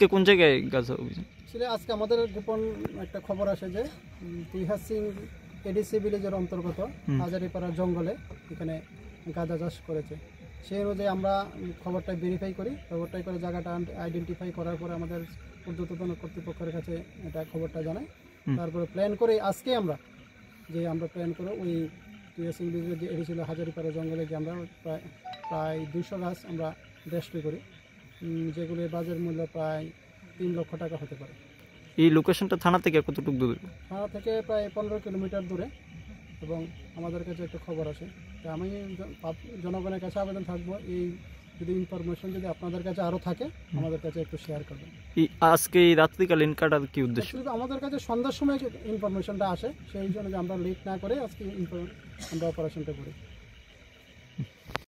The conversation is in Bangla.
আজকে কোন জায়গায় গাছ অভিযান? আজকে আমাদের গোপন একটা খবর আসে যে তিহাস সিং এডিসি ভিলেজের অন্তর্গত হাজারিপাড়া জঙ্গলে এখানে গাঁজা চাষ করেছে। সেই অনুযায়ী আমরা খবরটা ভেরিফাই করি, খবরটাই করে জায়গাটা আইডেন্টিফাই করার পরে আমাদের ঊর্ধ্বতন কর্তৃপক্ষের কাছে এটা খবরটা জানাই। তারপরে প্ল্যান করে আজকে আমরা প্ল্যান করে ওই তিহাস সিং ভিলেজের যে এডিসি হাজারিপাড়া জঙ্গলে গিয়ে আমরা প্রায় 200 গাছ আমরা ডেস্ট্রয় করি, যেগুলির বাজার মূল্য প্রায় 3 লক্ষ টাকা হতে পারে। এই লোকেশনটা থানা থেকে কতটুকু দূরে? থানা থেকে প্রায় 15 কিলোমিটার দূরে। এবং আমাদের কাছে একটা খবর আসে, তো আমি জনগণের কাছে আবেদন থাকবো, এই যদি ইনফরমেশন যদি আপনাদের কাছে আরও থাকে আমাদের কাছে একটু শেয়ার করবেন। আজকে এই রাত্রিকালীন কাটার কি উদ্দেশ্য? আমাদের কাছে সন্ধ্যার সময় ইনফরমেশনটা আসে, সেই জন্য আমরা লেট না করে আজকে আমরা অপারেশনটা করি।